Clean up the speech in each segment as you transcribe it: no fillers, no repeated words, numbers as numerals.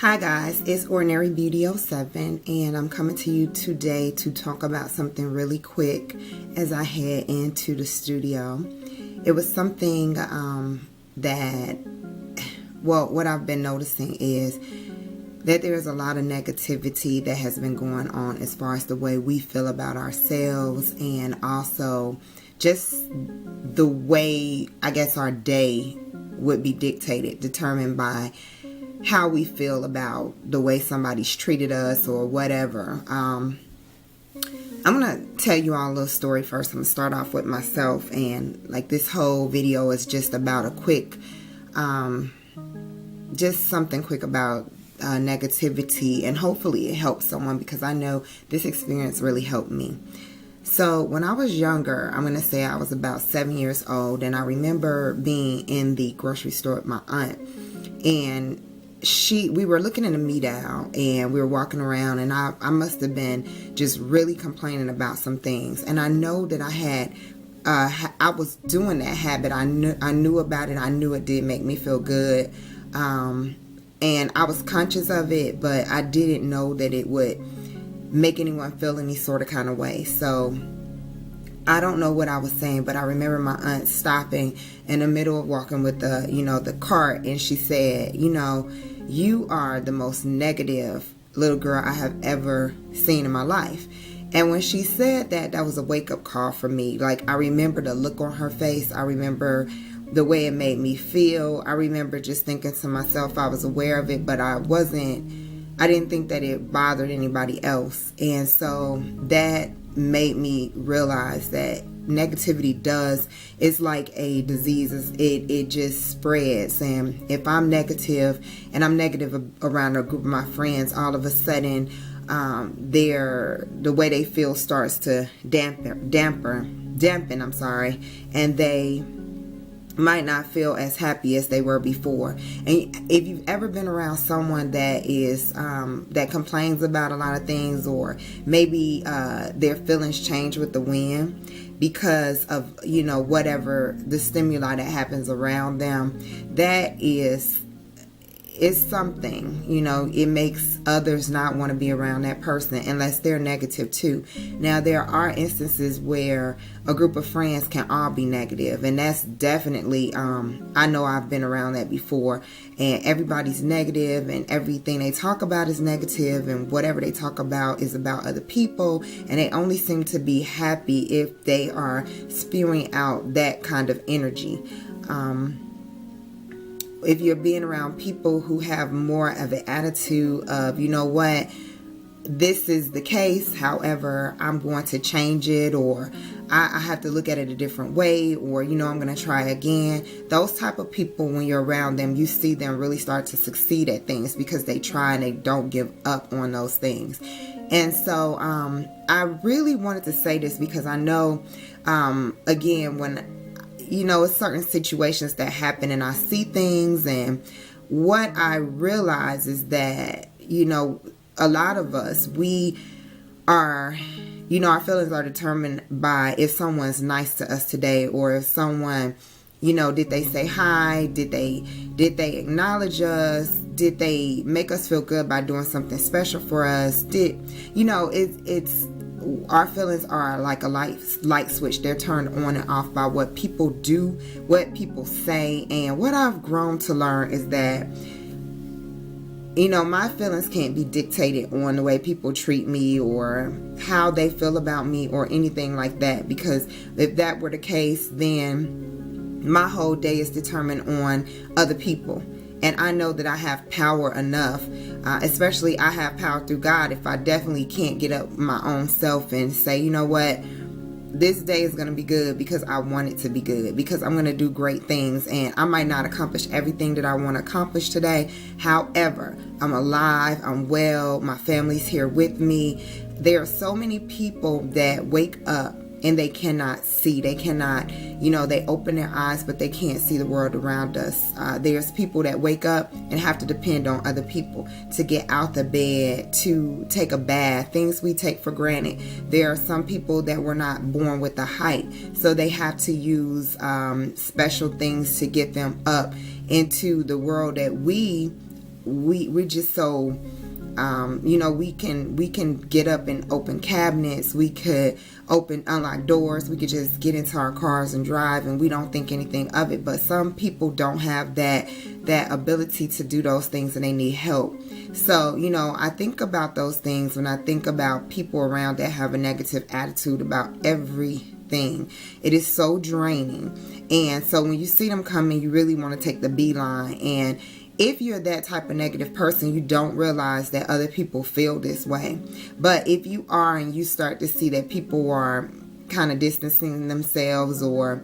Hi guys, it's Ordinary Beauty 07 and I'm coming to you today to talk about something really quick as I head into the studio. It was something what I've been noticing is that there's a lot of negativity that has been going on as far as the way we feel about ourselves, and also just the way I guess our day would be determined by how we feel about the way somebody's treated us or whatever. I'm gonna tell you all a little story first. I'm gonna start off with myself, and like this whole video is just about a quick just something quick about negativity, and hopefully it helps someone, because I know this experience really helped me. So when I was younger, I'm gonna say I was about 7 years old, and I remember being in the grocery store with my aunt, and we were looking in the meat aisle, and we were walking around, and I must have been just really complaining about some things. And I know that I was doing that habit. I knew about it. I knew it did make me feel good. And I was conscious of it, but I didn't know that it would make anyone feel any sort of kind of way. So I don't know what I was saying, but I remember my aunt stopping in the middle of walking with the cart, and she said, you are the most negative little girl I have ever seen in my life. And when she said that, that was a wake-up call for me. Like, I remember the look on her face. I remember the way it made me feel. I remember just thinking to myself, I was aware of it, but I didn't think that it bothered anybody else. And so that made me realize that negativity it's like a disease. It just spreads. And if I'm negative, and I'm negative around a group of my friends, all of a sudden the way they feel starts to dampen, and they might not feel as happy as they were before. And if you've ever been around someone that is that complains about a lot of things, or maybe their feelings change with the wind because of whatever the stimuli that happens around them, it's something, it makes others not want to be around that person unless they're negative too. Now, there are instances where a group of friends can all be negative, and that's definitely, I know I've been around that before, and everybody's negative, and everything they talk about is negative, and whatever they talk about is about other people, and they only seem to be happy if they are spewing out that kind of energy. If you're being around people who have more of an attitude of, this is the case, however, I'm going to change it, or I have to look at it a different way, or, I'm going to try again. Those type of people, when you're around them, you see them really start to succeed at things because they try and they don't give up on those things. And so I really wanted to say this because I know, again, when it's certain situations that happen and I see things, and what I realize is that, a lot of us, we are, our feelings are determined by if someone's nice to us today, or if someone, did they say hi? Did they acknowledge us? Did they make us feel good by doing something special for us? Our feelings are like a light switch. They're turned on and off by what people do, what people say. And what I've grown to learn is that, my feelings can't be dictated on the way people treat me or how they feel about me or anything like that. Because if that were the case, then my whole day is determined on other people. And I know that I have power enough, especially I have power through God, if I definitely can't get up my own self and say, you know what, this day is going to be good because I want it to be good, because I'm going to do great things, and I might not accomplish everything that I want to accomplish today. However, I'm alive, I'm well, my family's here with me. There are so many people that wake up and they cannot see. They cannot, they open their eyes, but they can't see the world around us. There's people that wake up and have to depend on other people to get out the bed, to take a bath, things we take for granted. There are some people that were not born with a height, so they have to use special things to get them up into the world that we we're just so we can get up and open cabinets. We could unlock doors. We could just get into our cars and drive, and we don't think anything of it. But some people don't have that ability to do those things, and they need help. So, I think about those things when I think about people around that have a negative attitude about everything. It is so draining. And so when you see them coming, you really want to take the beeline. And if you're that type of negative person, you don't realize that other people feel this way. But if you are, and you start to see that people are kind of distancing themselves, or,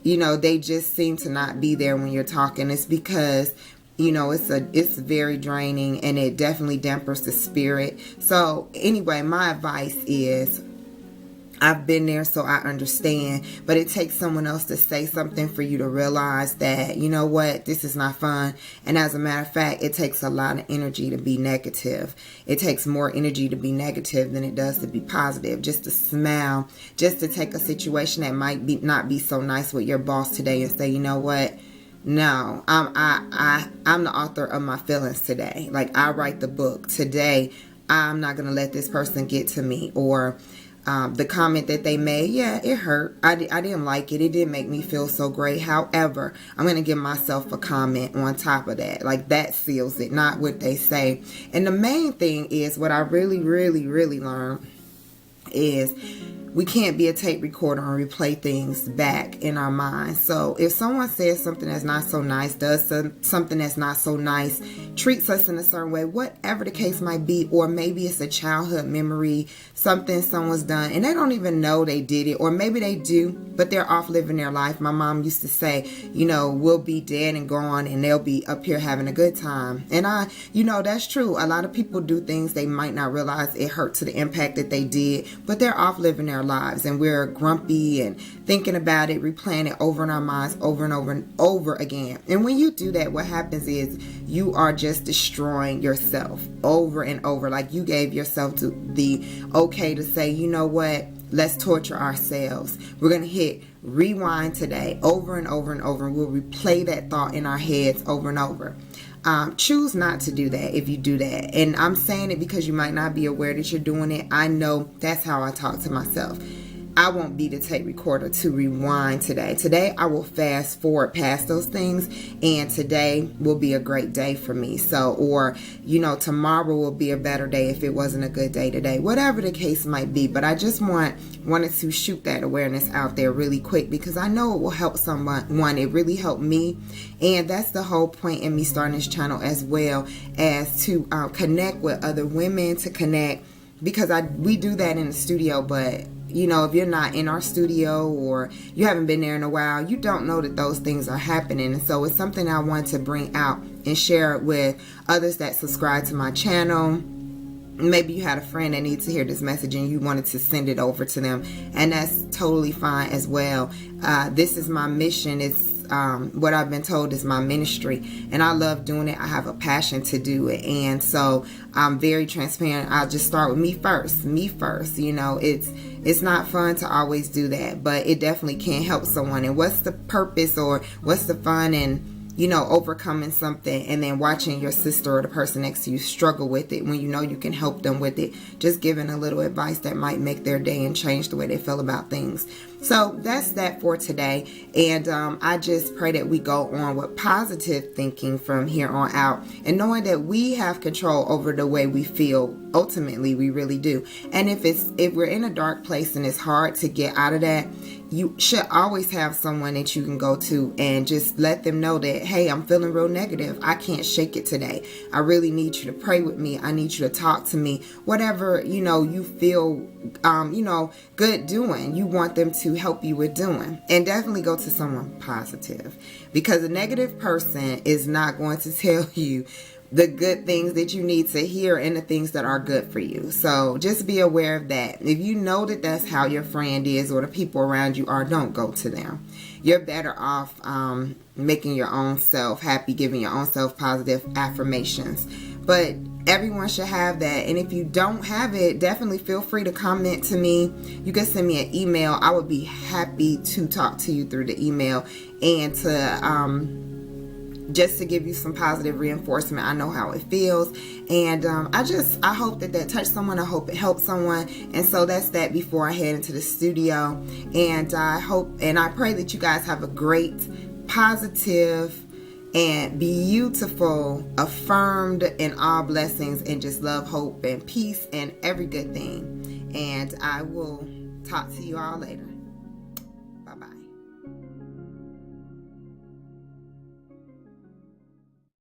they just seem to not be there when you're talking, it's because, it's very draining, and it definitely dampers the spirit. So anyway, my advice is, I've been there, so I understand, but it takes someone else to say something for you to realize that, you know what, this is not fun. And as a matter of fact, it takes a lot of energy to be negative. It takes more energy to be negative than it does to be positive. Just to smile, just to take a situation that might not be so nice with your boss today and say, you know what, no, I'm the author of my feelings today. Like, I write the book today. I'm not going to let this person get to me. Or the comment that they made, yeah, it hurt. I didn't like it. It didn't make me feel so great. However, I'm going to give myself a comment on top of that. Like, that seals it, not what they say. And the main thing is, what I really, really, really learned is, we can't be a tape recorder and replay things back in our minds. So if someone says something that's not so nice, does something that's not so nice, treats us in a certain way, whatever the case might be, or maybe it's a childhood memory, something someone's done, and they don't even know they did it, or maybe they do, but they're off living their life. My mom used to say, we'll be dead and gone, and they'll be up here having a good time. And that's true. A lot of people do things they might not realize it hurt to the impact that they did, but they're off living their lives, and we're grumpy and thinking about it, replaying it over in our minds over and over and over again. And when you do that, what happens is you are just destroying yourself over and over. Like, you gave yourself the okay to say, you know what, let's torture ourselves. We're going to hit rewind today over and over and over, and we'll replay that thought in our heads over and over. Choose not to do that if you do that. And I'm saying it because you might not be aware that you're doing it. I know that's how I talk to myself. I won't be the tape recorder to rewind today. Today, I will fast forward past those things, and today will be a great day for me. So, or, tomorrow will be a better day if it wasn't a good day today. Whatever the case might be. But I just wanted to shoot that awareness out there really quick, because I know it will help someone. It really helped me. And that's the whole point in me starting this channel, as well as to connect with other women, to connect, because we do that in the studio, but if you're not in our studio, or you haven't been there in a while, you don't know that those things are happening. And so it's something I want to bring out and share it with others that subscribe to my channel. Maybe you had a friend that needs to hear this message and you wanted to send it over to them, and that's totally fine as well. This is my mission. It's what I've been told is my ministry, and I love doing it. I have a passion to do it, and so I'm very transparent. I'll just start with me first. It's not fun to always do that, but it definitely can help someone. And what's the purpose, or what's the fun in overcoming something and then watching your sister or the person next to you struggle with it when you can help them with it? Just giving a little advice that might make their day and change the way they feel about things. So that's that for today. And I just pray that we go on with positive thinking from here on out, and knowing that we have control over the way we feel. Ultimately, we really do. And if we're in a dark place and it's hard to get out of that, you should always have someone that you can go to and just let them know that, hey, I'm feeling real negative. I can't shake it today. I really need you to pray with me. I need you to talk to me. Whatever, you feel, good doing, you want them to help you with doing. And definitely go to someone positive, because a negative person is not going to tell you the good things that you need to hear and the things that are good for you. So just be aware of that. If you know that that's how your friend is, or the people around you are, don't go to them. You're better off making your own self happy, giving your own self positive affirmations. But everyone should have that. And if you don't have it, definitely feel free to comment to me. You can send me an email. I would be happy to talk to you through the email, and to just to give you some positive reinforcement. I know how it feels, and I hope that touched someone. I hope it helped someone. And so that's that before I head into the studio. And I hope and I pray that you guys have a great, positive, and beautiful, affirmed in all blessings, and just love, hope, and peace, and every good thing. And I will talk to you all later. Bye-bye.